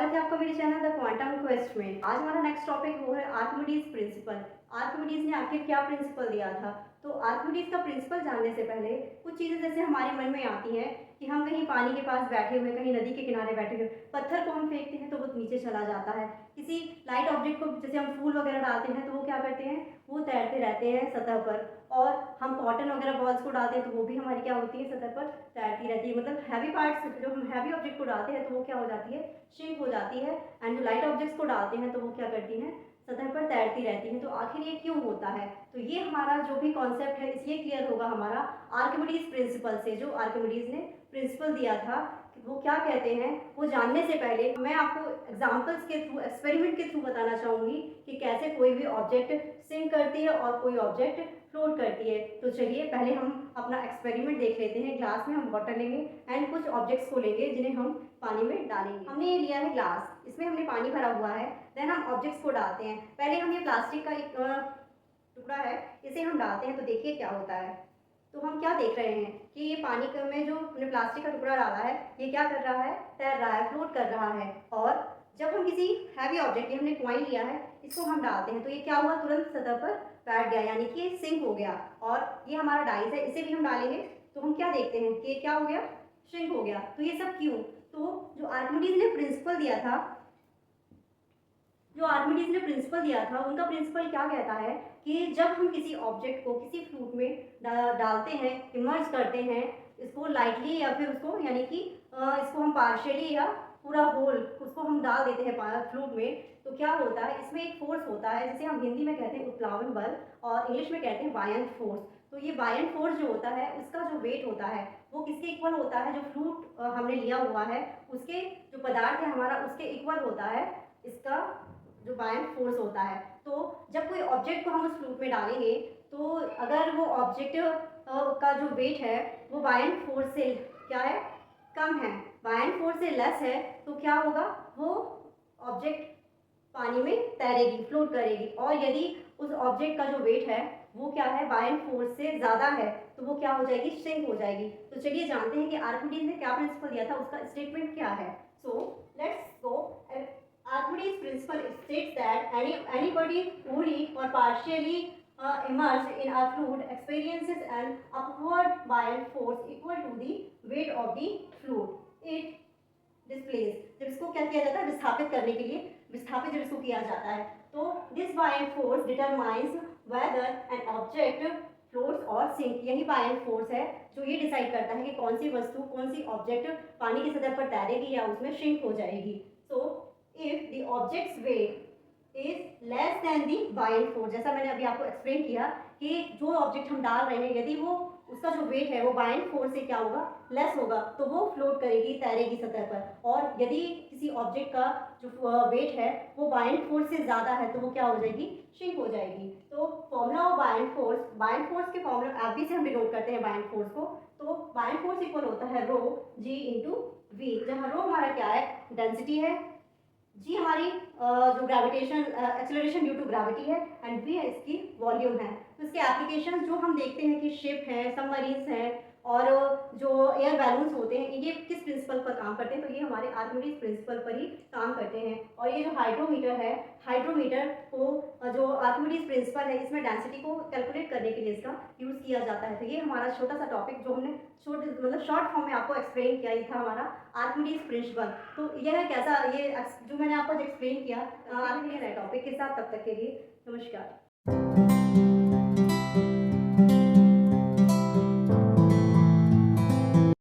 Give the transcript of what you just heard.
स्वागत है आपका मेरे चैनल द क्वांटम क्वेस्ट में। आज हमारा नेक्स्ट टॉपिक वो है आर्किमिडीज प्रिंसिपल। आर्किमिडीज ने आखिर क्या प्रिंसिपल दिया था? तो आर्किमिडीज का प्रिंसिपल जानने से पहले कुछ चीज़ें जैसे हमारे मन में आती हैं कि हम कहीं पानी के पास बैठे हुए, कहीं नदी के किनारे बैठे हुए, पत्थर को हम फेंकते हैं तो वो नीचे चला जाता है। किसी लाइट ऑब्जेक्ट को जैसे हम फूल वगैरह डालते हैं तो वो क्या करते हैं, वो तैरते रहते हैं सतह पर। और हम कॉटन वगैरह बॉल्स को डालते हैं तो वो भी हमारी क्या होती है, सतह पर तैरती रहती है। मतलब हैवी पार्ट्स जो हम हैवी ऑब्जेक्ट को डालते हैं तो वो क्या हो जाती है, श्रिंक हो जाती है। एंड जो लाइट ऑब्जेक्ट्स को डालते हैं तो वो क्या करती हैं, सतह पर तैरती रहती हैं। तो आखिर ये क्यों होता है? तो ये हमारा जो भी कॉन्सेप्ट है इसलिए क्लियर होगा हमारा आर्किमिडीज प्रिंसिपल से। जो आर्किमिडीज ने प्रिंसिपल दिया था वो क्या कहते हैं, वो जानने से पहले मैं आपको एग्जाम्पल्स के थ्रू, एक्सपेरिमेंट के थ्रू बताना चाहूँगी कि कैसे कोई भी ऑब्जेक्ट सिंक करती है और कोई ऑब्जेक्ट फ्लोट करती है। तो चलिए पहले हम अपना एक्सपेरिमेंट देख लेते हैं। ग्लास में हम वाटर लेंगे एंड कुछ ऑब्जेक्ट्स को लेंगे जिन्हें हम पानी में डालेंगे। हमने ये लिया है ग्लास, इसमें हमने पानी भरा हुआ है। देन हम ऑब्जेक्ट्स को डालते हैं। पहले हम ये प्लास्टिक का एक टुकड़ा है, इसे हम डालते हैं तो देखिए क्या होता है। तो हम क्या देख रहे हैं कि ये पानी में जो हमने प्लास्टिक का टुकड़ा डाला है ये क्या कर रहा है, तैर रहा है, फ्लोट कर रहा है। और जब हम किसी हैवी ऑब्जेक्ट, हमने कॉइन लिया है, इसको हम डालते हैं तो ये क्या हुआ, तुरंत सतह पर बैठ गया, यानी कि ये सिंक हो गया। और ये हमारा डाइस है, इसे भी हम डालेंगे तो हम क्या देखते हैं कि ये क्या हो गया, श्रिंक हो गया। तो ये सब क्यों? तो जो आर्किमिडीज ने प्रिंसिपल दिया था, उनका प्रिंसिपल क्या कहता है कि जब हम किसी ऑब्जेक्ट को किसी फ्लूइड में डालते हैं, इमर्ज करते हैं, इसको लाइटली या फिर उसको, यानी कि इसको हम पार्शियली या पूरा होल उसको हम डाल देते हैं फ्लूइड में, तो क्या होता है, इसमें एक फोर्स होता है जिसे हम हिंदी में कहते हैं उत्प्लावन बल और इंग्लिश में कहते हैं बायंट फोर्स। तो ये बायंट फोर्स जो होता है उसका जो वेट होता है वो किसके इक्वल होता है, जो फ्लूइड हमने लिया हुआ है उसके, जो पदार्थ है हमारा उसके इक्वल होता है इसका जो बायंट फोर्स होता है। तो जब कोई ऑब्जेक्ट को हम उस फ्लूइड में डालेंगे तो अगर वो ऑब्जेक्ट का जो वेट है वो बायंट फोर्स से क्या है, कम है, बायंट फोर्स से लेस है, तो क्या होगा, वो ऑब्जेक्ट पानी में तैरेगी, फ्लोट करेगी। और यदि उस ऑब्जेक्ट का जो वेट है वो क्या है, बायंट फोर्स से ज़्यादा है, तो वो क्या हो जाएगी, श्रिंक हो जाएगी। तो चलिए जानते हैं कि आर्किमिडीज ने क्या प्रिंसिपल दिया था, उसका स्टेटमेंट क्या है। So let's go. Archimedes' principle states that anybody wholly or partially immersed in a fluid experiences an upward buoyant force equal to the weight of the fluid. It displays, जब इसको क्या किया जाता है, विस्थापित करने के लिए, विस्थापित जब इसको किया जाता है तो this buoyant force determines whether an object floats और सिंक। यही बायंट फोर्स है जो ये डिसाइड करता है कि कौन सी वस्तु, कौन सी ऑब्जेक्ट पानी की सतह पर तैरेगी या उसमें श्रिंक हो जाएगी। So if the object's weight is less than the buoyant force, जैसा मैंने अभी आपको एक्सप्लेन किया कि जो ऑब्जेक्ट हम डाल रहे हैं यदि वो उसका जो वेट है वो बायंट फोर्स से क्या होगा, लेस होगा, तो वो फ्लोट करेगी, तैरेगी सतह पर। और यदि किसी ऑब्जेक्ट का जो वेट है वो बायंट फोर्स से ज़्यादा है तो वो क्या हो जाएगी, श्रिंक हो जाएगी। तो फॉर्मूला ऑफ बायंट फोर्स के फॉर्मूला एफ से हम डिनोट करते हैं बायंट फोर्स को। तो बायंट फोर्स इक्वल होता है रो जी इंटू वी, जहाँ रो हमारा क्या है, डेंसिटी है, जी हमारी जो gravitation acceleration due to gravity है, एंड वी है इसकी वॉल्यूम है। तो इसके एप्लीकेशन जो हम देखते हैं कि शिप है, सबमरीन्स हैं और जो एयर बैलून्स होते हैं, ये किस प्रिंसिपल पर काम करते हैं, तो ये हमारे आर्किमिडीज प्रिंसिपल पर ही काम करते हैं। और ये जो हाइड्रोमीटर है, हाइड्रोमीटर को जो आर्किमिडीज प्रिंसिपल है इसमें डेंसिटी को कैलकुलेट करने के लिए इसका यूज़ किया जाता है। तो ये हमारा छोटा सा टॉपिक जो हमने शॉर्ट फॉर्म में आपको एक्सप्लेन किया, ये था हमारा आर्किमिडीज प्रिंसिपल। तो यह कैसा, ये जो मैंने आपको एक्सप्लेन किया आगे के नए टॉपिक के साथ, तब तक के लिए नमस्कार।